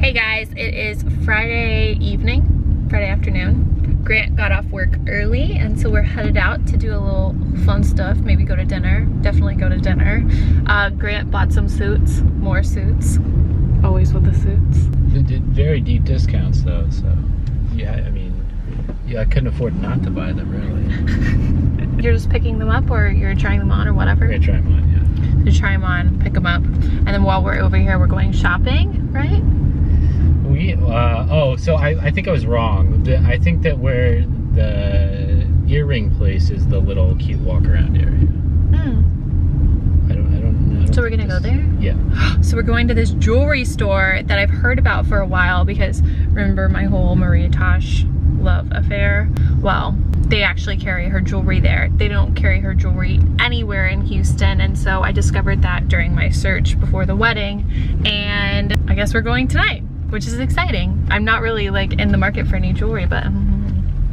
Hey guys, it is Friday afternoon. Grant got off work early and so we're headed out to do a little fun stuff, maybe go to dinner, definitely go to dinner. Grant bought some suits, more suits, always with the suits. They did very deep discounts though, so yeah, I mean, yeah, I couldn't afford not to buy them really. You're just picking them up or you're trying them on or whatever? We're gonna try them on, yeah. To try them on, pick them up, and then while we're over here we're going shopping, right? So I think I was wrong. I think that where the earring place is the little cute walk around area. I don't know. So we're gonna go there? Yeah. So we're going to this jewelry store that I've heard about for a while because remember my whole Maria Tosh love affair? Well, they actually carry her jewelry there. They don't carry her jewelry anywhere in Houston, and so I discovered that during my search before the wedding, and I guess we're going tonight, which is exciting. I'm not really like in the market for any jewelry, but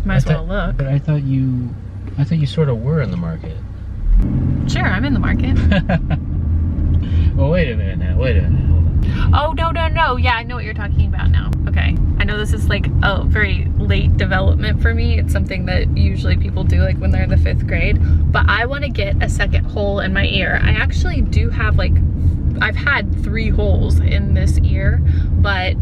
might as well look. But I thought you sort of were in the market. Sure, I'm in the market. Well, wait a minute now. Wait a minute. Hold on. Oh, no. Yeah, I know what you're talking about now. Okay. I know this is like a very late development for me. It's something that usually people do like when they're in the 5th grade. But I want to get a second hole in my ear. I actually do have like, I've had 3 holes in this ear, but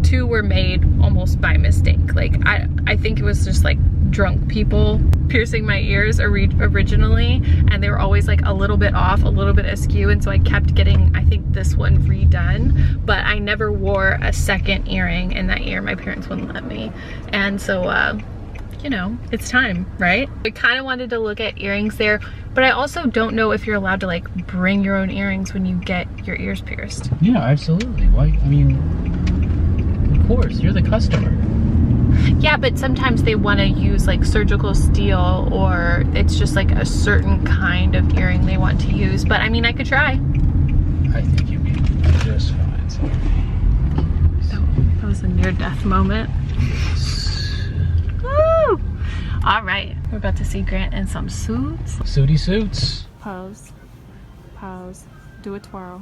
2 were made almost by mistake. Like I think it was just like drunk people piercing my ears originally, and they were always like a little bit off, a little bit askew, and so I kept getting, I think, this one redone, but I never wore a second earring in that ear. My parents wouldn't let me, and so you know, it's time, right? I kind of wanted to look at earrings there, but I also don't know if you're allowed to like bring your own earrings when you get your ears pierced. Yeah, absolutely. Why? I mean, of course, you're the customer. Yeah, but sometimes they want to use like surgical steel, or it's just like a certain kind of earring they want to use. But I mean, I could try. I think you'd be just fine. So. That was a near-death moment. Woo! All right, we're about to see Grant in some suits. Sooty suits. Pose. Pose. Do a twirl.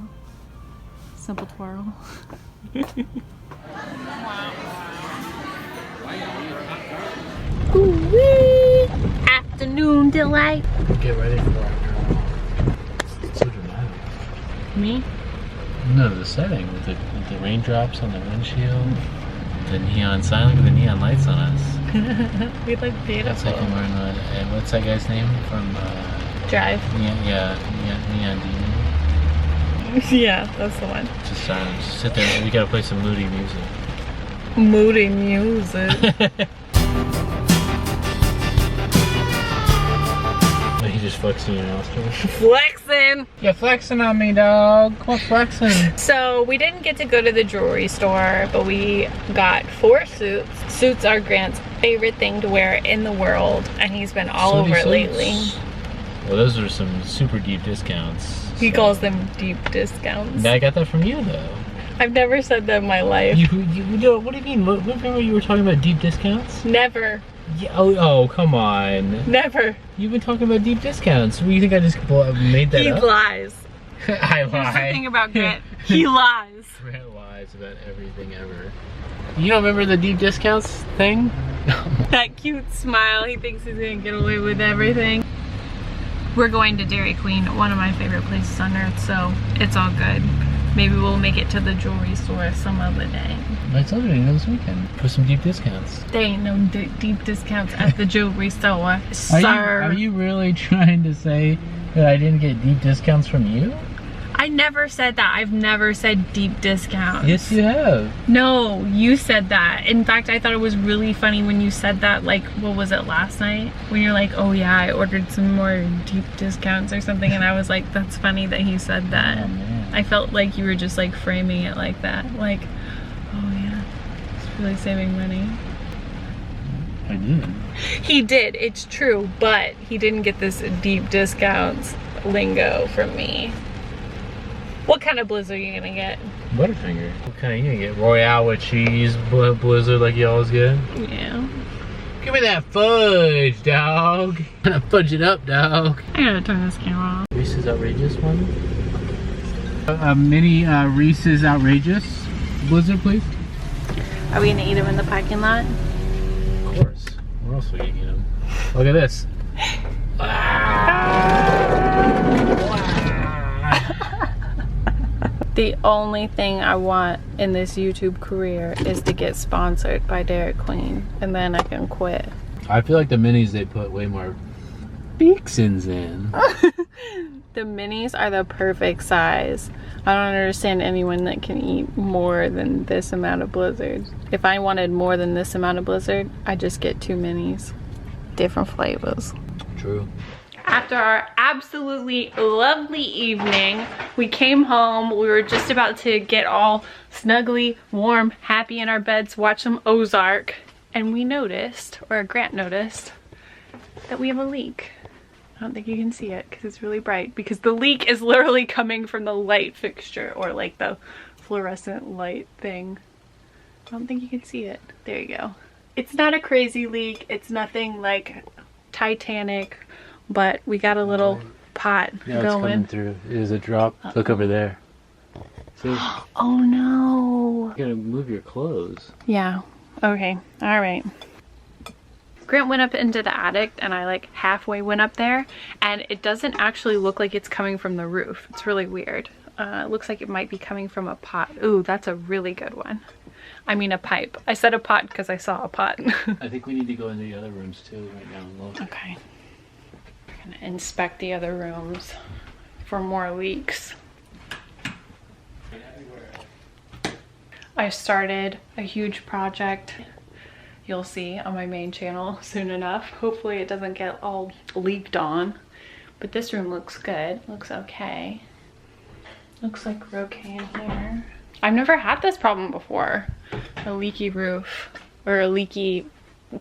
Simple twirl. Ooh-wee! Afternoon delight. Get ready for it. It's so dramatic. Me? No, the setting with the raindrops on the windshield, the neon sign. Look at the neon lights on us. We look beautiful. That's like I'm wearing what's that guy's name from Drive. Neon Demon. Yeah, that's the one. Just sit there. We gotta play some moody music. Moody music. He just flexing your nostrils. Flexing! You're flexing on me, dog. Come on, flexing. So we didn't get to go to the jewelry store, but we got 4 suits. Suits are Grant's favorite thing to wear in the world, and he's been all over it lately. Well, those are some super deep discounts. He calls them deep discounts. I got that from you, though. I've never said that in my life. You know, what do you mean? Remember you were talking about deep discounts? Never. Yeah, oh, come on. Never. You've been talking about deep discounts. What, you think I just made that up? He lies. I lie. Here's the thing about Grant. He lies. Grant lies about everything ever. You don't remember the deep discounts thing? That cute smile. He thinks he's gonna get away with everything. We're going to Dairy Queen, one of my favorite places on earth, so it's all good. Maybe we'll make it to the jewelry store some other day. I told you this weekend for some deep discounts. There ain't no deep discounts at the jewelry store, sir. Are you really trying to say that I didn't get deep discounts from you? I never said that. I've never said deep discounts. Yes, you have. No, you said that. In fact, I thought it was really funny when you said that, like, what was it, last night? When you're like, oh yeah, I ordered some more deep discounts or something, and I was like, that's funny that he said that. Oh, man. I felt like you were just like framing it like that. Like, oh yeah, it's really saving money. I did. He did, it's true, but he didn't get this deep discounts lingo from me. What kind of blizzard are you gonna get? Butterfinger. What kind are you gonna get? Royale with cheese blizzard like you always get? Yeah. Give me that fudge, dog. Fudge it up, dog. I gotta turn this camera off. Reese's Outrageous one. A mini Reese's Outrageous blizzard, please. Are we gonna eat them in the parking lot? Of course. Where else are we eating them? Look at this. The only thing I want in this YouTube career is to get sponsored by Dairy Queen, and then I can quit. I feel like the minis, they put way more fixins in. The minis are the perfect size. I don't understand anyone that can eat more than this amount of Blizzard. If I wanted more than this amount of Blizzard, I just get 2 minis. Different flavors. True. After our absolutely lovely evening, we came home. We were just about to get all snuggly, warm, happy in our beds, watch some Ozark. And we noticed, or Grant noticed, that we have a leak. I don't think you can see it because it's really bright, because the leak is literally coming from the light fixture, or like the fluorescent light thing. I don't think you can see it. There you go. It's not a crazy leak. It's nothing like Titanic, but we got a little pot Yeah, going. it's coming through. It is a drop. Look over there. See? Oh no. You gotta move your clothes. Yeah. Okay. All right. Grant went up into the attic, and I like halfway went up there, and it doesn't actually look like it's coming from the roof. It's really weird. It looks like it might be coming from a pot. Ooh, that's a really good one. I mean a pipe. I said a pot because I saw a pot. I think we need to go into the other rooms too right now and look. Okay. We're gonna inspect the other rooms for more leaks. I started a huge project. You'll see on my main channel soon enough. Hopefully it doesn't get all leaked on. But this room looks good. Looks okay. Looks like we're okay in here. I've never had this problem before. A leaky roof or a leaky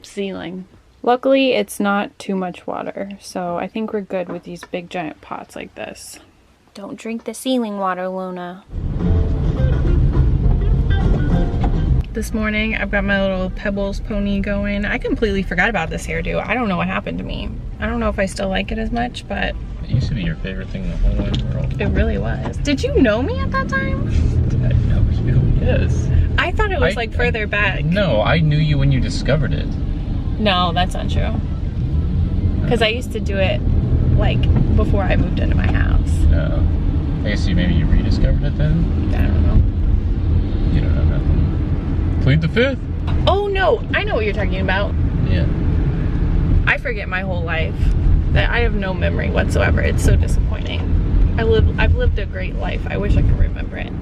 ceiling. Luckily it's not too much water, so I think we're good with these big giant pots like this. Don't drink the ceiling water, Luna. This morning I've got my little Pebbles pony going. I completely forgot about this hairdo. I don't know what happened to me. I don't know if I still like it as much, but It used to be your favorite thing in the whole wide world. it really was. Did you know me at that time? I know you. Yes. I thought it was like further back. No, I knew you when you discovered it. No, that's not true. Because I used to do it like before I moved into my house. No. I guess maybe you rediscovered it then? I don't know. You don't know nothing. Plead the fifth? Oh no, I know what you're talking about. Yeah. I forget my whole life. That I have no memory whatsoever. It's so disappointing. I've lived a great life. I wish I could remember it.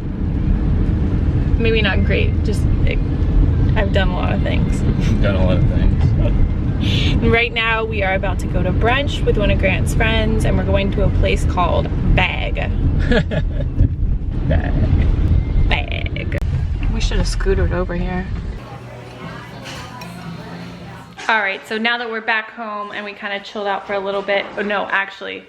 Maybe not great, just I've done a lot of things. You've done a lot of things. Right now we are about to go to brunch with one of Grant's friends, and we're going to a place called Bag. Bag. We should have scootered over here. All right, so now that we're back home and we kind of chilled out for a little bit, oh no, actually,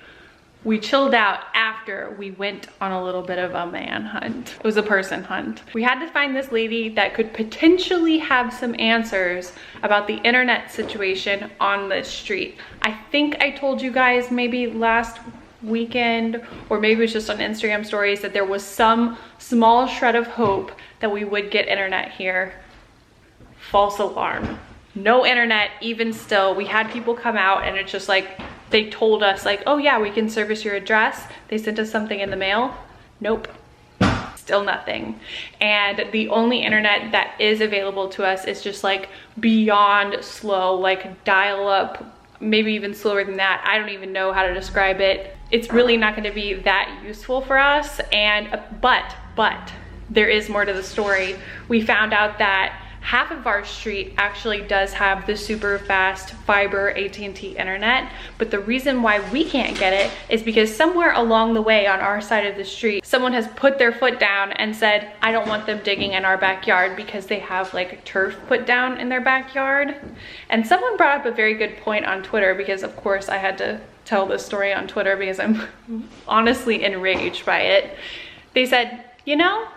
we chilled out after we went on a little bit of a man hunt. It was a person hunt. We had to find this lady that could potentially have some answers about the internet situation on this street. I think I told you guys maybe last weekend, or maybe it was just on Instagram stories, that there was some small shred of hope that we would get internet here. False alarm. No internet, even still. We had people come out, and it's just like, they told us like, oh yeah, we can service your address. They sent us something in the mail. Nope, still nothing. And the only internet that is available to us is just like beyond slow, like dial up, maybe even slower than that. I don't even know how to describe it. It's really not gonna be that useful for us. And, but there is more to the story. We found out that half of our street actually does have the super fast fiber AT&T internet, but the reason why we can't get it is because somewhere along the way on our side of the street, someone has put their foot down and said, I don't want them digging in our backyard, because they have like turf put down in their backyard. And someone brought up a very good point on Twitter, because of course I had to tell this story on Twitter because I'm honestly enraged by it. They said, you know,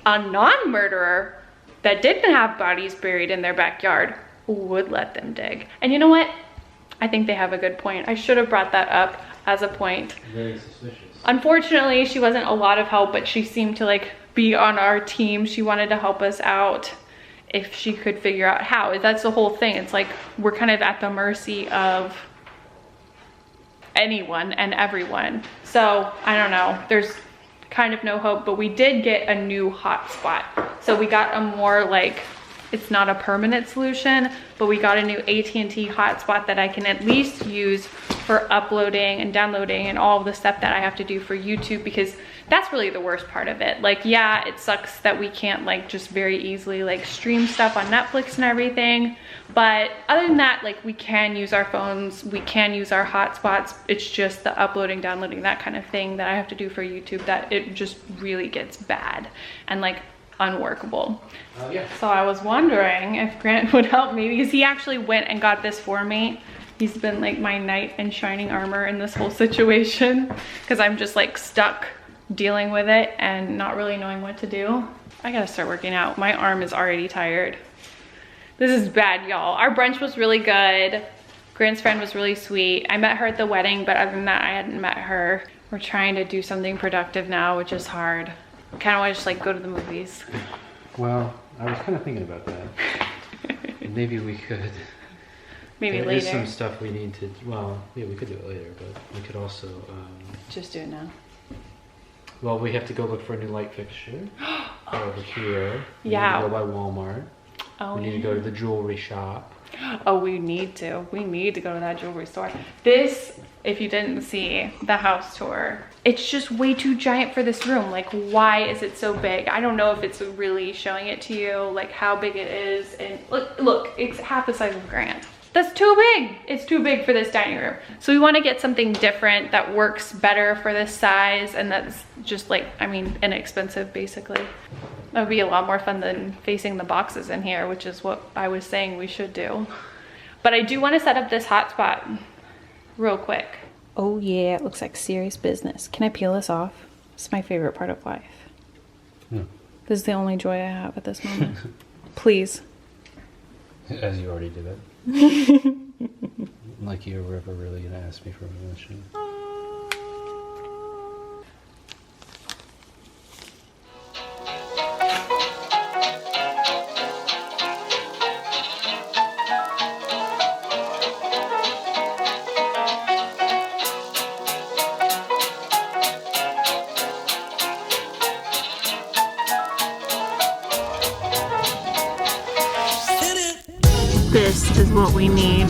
a non-murderer that didn't have bodies buried in their backyard would let them dig. And you know what? I think they have a good point. I should have brought that up as a point. Very suspicious. Unfortunately, she wasn't a lot of help, but she seemed to like be on our team. She wanted to help us out. if she could figure out how. That's the whole thing. It's like we're kind of at the mercy of anyone and everyone. So I don't know, there's kind of no hope, but we did get a new hotspot. So we got a more like, it's not a permanent solution, but we got a new AT&T hotspot that I can at least use for uploading and downloading and all of the stuff that I have to do for YouTube, because that's really the worst part of it. Like, yeah, it sucks that we can't like just very easily like stream stuff on Netflix and everything, but other than that, like, we can use our phones, we can use our hotspots. It's just the uploading, downloading, that kind of thing that I have to do for YouTube that it just really gets bad and like unworkable. Yeah. So I was wondering if Grant would help me, because he actually went and got this for me. He's been like my knight in shining armor in this whole situation, because I'm just like stuck dealing with it and not really knowing what to do. I gotta start working out. My arm is already tired. This is bad, y'all. Our brunch was really good. Grant's friend was really sweet. I met her at the wedding, but other than that, I hadn't met her. We're trying to do something productive now, which is hard. I kind of want to just like go to the movies. Well, I was kind of thinking about that. Maybe we could. Maybe there later. There's some stuff we need to, well, yeah, we could do it later, but we could also, Just do it now. well, we have to go look for a new light fixture over here. We Yeah. need to go by Walmart. Oh, We need to go to the jewelry shop. Oh, we need to. We need to go to that jewelry store. This, if you didn't see the house tour, it's just way too giant for this room. Like, why is it so big? I don't know if it's really showing it to you, like how big it is. And look, it's half the size of Grant. That's too big. It's too big for this dining room. So we want to get something different that works better for this size, and that's just like, I mean, inexpensive basically. That would be a lot more fun than facing the boxes in here, which is what I was saying we should do. But I do want to set up this hotspot real quick. Oh yeah, it looks like serious business. Can I peel this off? It's my favorite part of life. No. This is the only joy I have at this moment. Please. As you already did it. Like you were ever really gonna ask me for permission. This is what we need.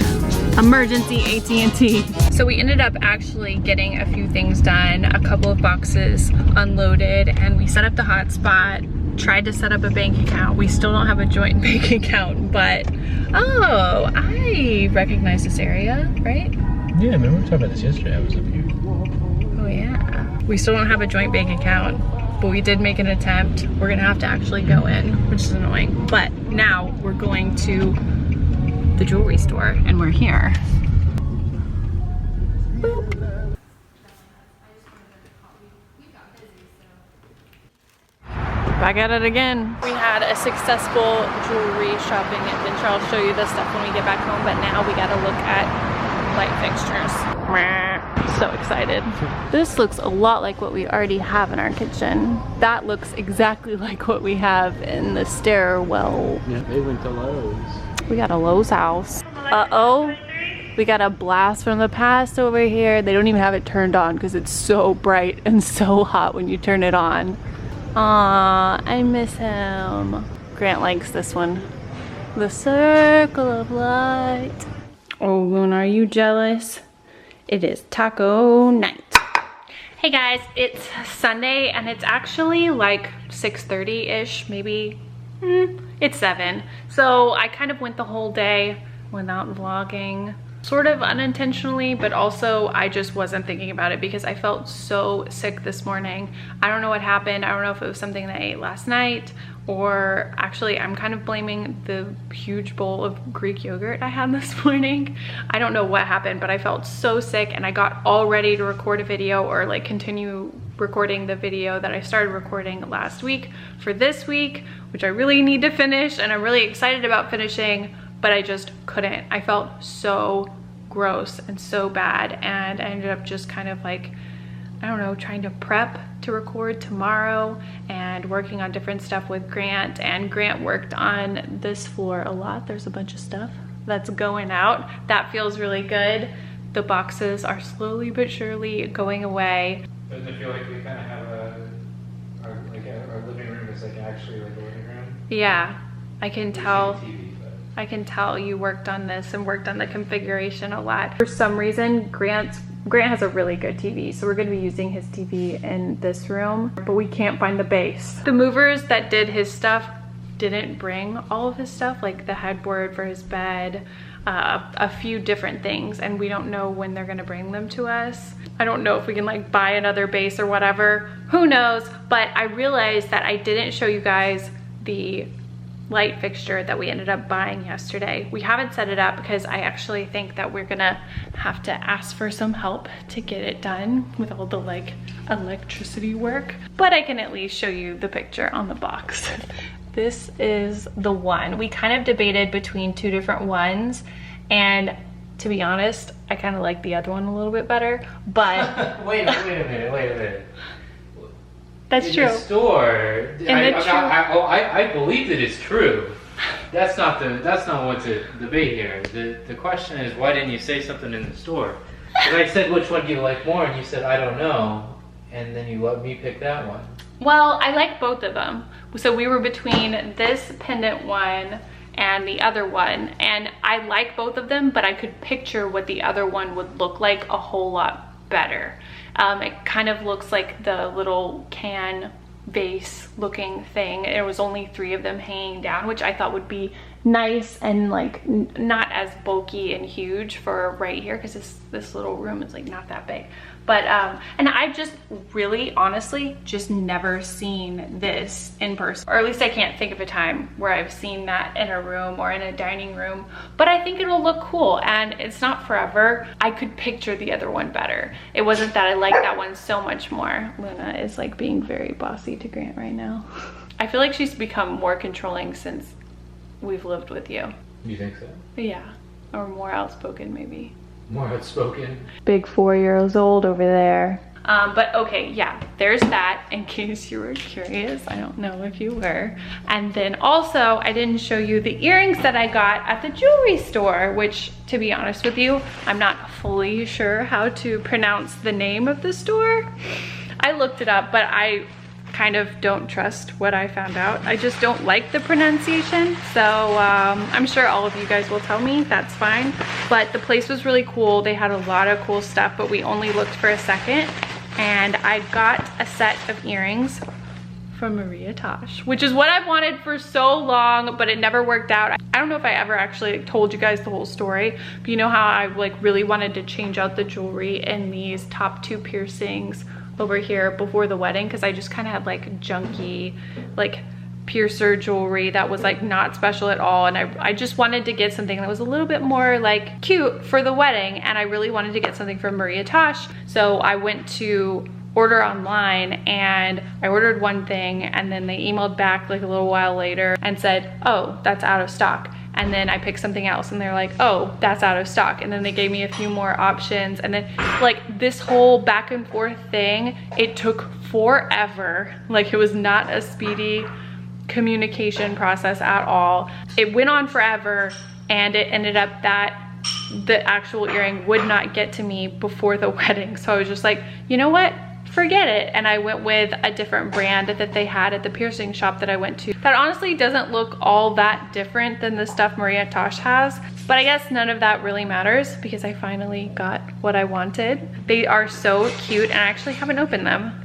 Emergency AT&T. So we ended up actually getting a few things done, a couple of boxes unloaded, and we set up the hotspot, tried to set up a bank account. We still don't have a joint bank account, but oh, I recognize this area, right? Yeah, I remember we were talking about this yesterday. I was up here. Oh yeah. We still don't have a joint bank account, but we did make an attempt. We're gonna have to actually go in, which is annoying. But now we're going to the jewelry store and we're here. Boop. Back at it again. We had a successful jewelry shopping adventure. I'll show you the stuff when we get back home, but now we gotta look at light fixtures. So excited. This looks a lot like what we already have in our kitchen. That looks exactly like what we have in the stairwell. Yeah, they went to Lowe's. We got a Lowe's house. Uh-oh. We got a blast from the past over here. They don't even have it turned on because it's so bright and so hot when you turn it on. Aw, I miss him. Grant likes this one. The circle of light. Oh, Luna, are you jealous? It is taco night. Hey guys, it's Sunday and it's actually like 6:30-ish, maybe. It's 7. So I kind of went the whole day without vlogging. Sort of unintentionally, but also I just wasn't thinking about it because I felt so sick this morning. I don't know what happened. I don't know if it was something that I ate last night, or actually I'm kind of blaming the huge bowl of Greek yogurt I had this morning. I don't know what happened, but I felt so sick and I got all ready to record a video or like continue recording the video that I started recording last week for this week, which I really need to finish and I'm really excited about finishing, but I just couldn't. I felt so gross and so bad, and I ended up just kind of like I don't know, trying to prep to record tomorrow and working on different stuff with Grant. And Grant worked on this floor a lot. There's a bunch of stuff that's going out. That feels really good. The boxes are slowly but surely going away. Doesn't it feel like we kind of have our living room is like actually like a living room? Yeah, I can tell. TV, but... I can tell you worked on this and worked on the configuration a lot. For some reason, Grant has a really good TV, so we're gonna be using his TV in this room, but we can't find the base. The movers that did his stuff didn't bring all of his stuff, like the headboard for his bed, a few different things, and we don't know when they're gonna bring them to us. I don't know if we can like buy another base or whatever, who knows, but I realized that I didn't show you guys the light fixture that we ended up buying yesterday. We haven't set it up because I actually think that we're gonna have to ask for some help to get it done with all the like electricity work, but I can at least show you the picture on the box. This is the one. We kind of debated between two different ones, and to be honest, I kind of like the other one a little bit better, but wait a minute. that's true. In the store, I believe that it's true. That's not what to debate here. The question is, why didn't you say something in the store? Because I said, which one do you like more? And you said, I don't know. And then you let me pick that one. Well, I like both of them. So we were between this pendant one and the other one, and I like both of them, but I could picture what the other one would look like a whole lot better. It kind of looks like the little can vase looking thing. There was only 3 of them hanging down, which I thought would be nice and like not as bulky and huge for right here, because this little room is like not that big. But and I've just really honestly just never seen this in person, or at least I can't think of a time where I've seen that in a room or in a dining room, but I think it'll look cool, and it's not forever. I could picture the other one better. It wasn't that I like that one so much more. Luna is like being very bossy to Grant right now. I feel like she's become more controlling since we've lived with you. You think so? Yeah, or more outspoken maybe. More outspoken. Big 4 years old over there. But okay, yeah, there's that, in case you were curious. I don't know if you were. And then also, I didn't show you the earrings that I got at the jewelry store, which, to be honest with you, I'm not fully sure how to pronounce the name of the store. I looked it up, but I kind of don't trust what I found out. I just don't like the pronunciation, so I'm sure all of you guys will tell me. That's fine. But the place was really cool. They had a lot of cool stuff, but we only looked for a second, and I got a set of earrings from Maria Tosh, which is what I've wanted for so long, but it never worked out. I don't know if I ever actually told you guys the whole story, but you know how I like really wanted to change out the jewelry in these top 2 piercings over here before the wedding, because I just kind of had like junky like piercer jewelry that was like not special at all, and I just wanted to get something that was a little bit more like cute for the wedding, and I really wanted to get something from Maria Tosh. So I went to order online, and I ordered one thing, and then they emailed back like a little while later and said, oh, that's out of stock. And then I picked something else, and they're like, oh, that's out of stock. And then they gave me a few more options, and then like this whole back and forth thing, it took forever. Like, it was not a speedy communication process at all. It went on forever, and it ended up that the actual earring would not get to me before the wedding. So I was just like, you know what? Forget it. And I went with a different brand that they had at the piercing shop that I went to. That honestly doesn't look all that different than the stuff Maria Tosh has, but I guess none of that really matters because I finally got what I wanted. They are so cute, and I actually haven't opened them.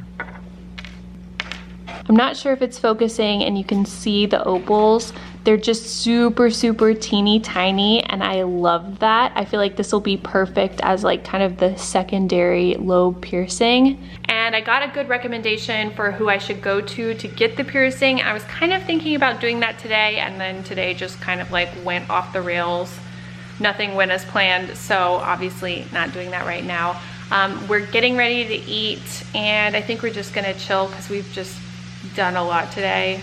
I'm not sure if it's focusing and you can see the opals. They're just super, super teeny tiny, and I love that. I feel like this will be perfect as like kind of the secondary lobe piercing. And I got a good recommendation for who I should go to get the piercing. I was kind of thinking about doing that today, and then today just kind of like went off the rails. Nothing went as planned, so obviously not doing that right now. We're getting ready to eat, and I think we're just gonna chill because we've just done a lot today.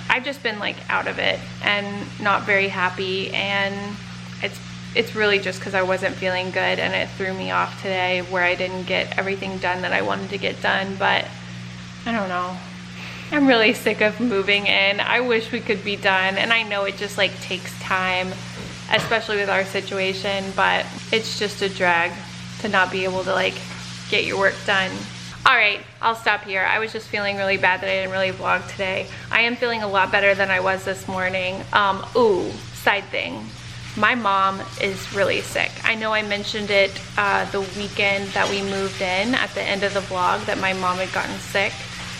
I've just been like out of it and not very happy, and it's it's really just because I wasn't feeling good and it threw me off today where I didn't get everything done that I wanted to get done. But I don't know. I'm really sick of moving in. I wish we could be done, and I know it just like takes time, especially with our situation, but it's just a drag to not be able to like get your work done. All right, I'll stop here. I was just feeling really bad that I didn't really vlog today. I am feeling a lot better than I was this morning. Ooh, side thing. My mom is really sick. I know I mentioned it the weekend that we moved in at the end of the vlog that my mom had gotten sick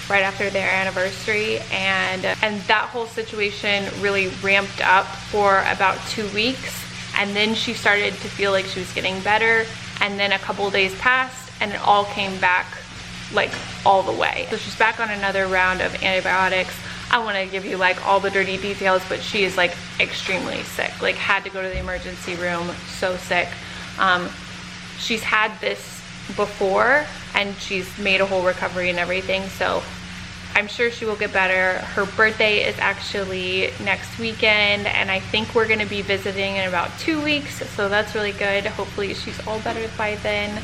right after their anniversary, and that whole situation really ramped up for about 2 weeks, and then she started to feel like she was getting better, and then a couple of days passed and it all came back like all the way. So she's back on another round of antibiotics. I want to give you like all the dirty details, but she is like extremely sick, like had to go to the emergency room, so sick. She's had this before and she's made a whole recovery and everything, so I'm sure she will get better. Her birthday is actually next weekend, and I think we're gonna be visiting in about 2 weeks, so that's really good. Hopefully she's all better by then.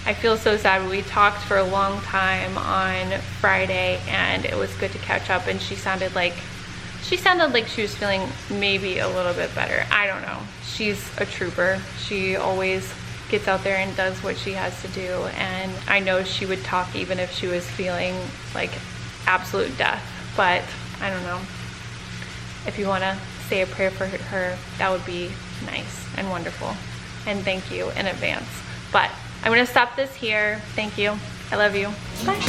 I feel so sad. We talked for a long time on Friday, and it was good to catch up, and she sounded like she was feeling maybe a little bit better. I don't know. She's a trooper. She always gets out there and does what she has to do, and I know she would talk even if she was feeling like absolute death. But I don't know, if you want to say a prayer for her, that would be nice and wonderful, and thank you in advance. But I'm gonna stop this here. Thank you. I love you. Bye.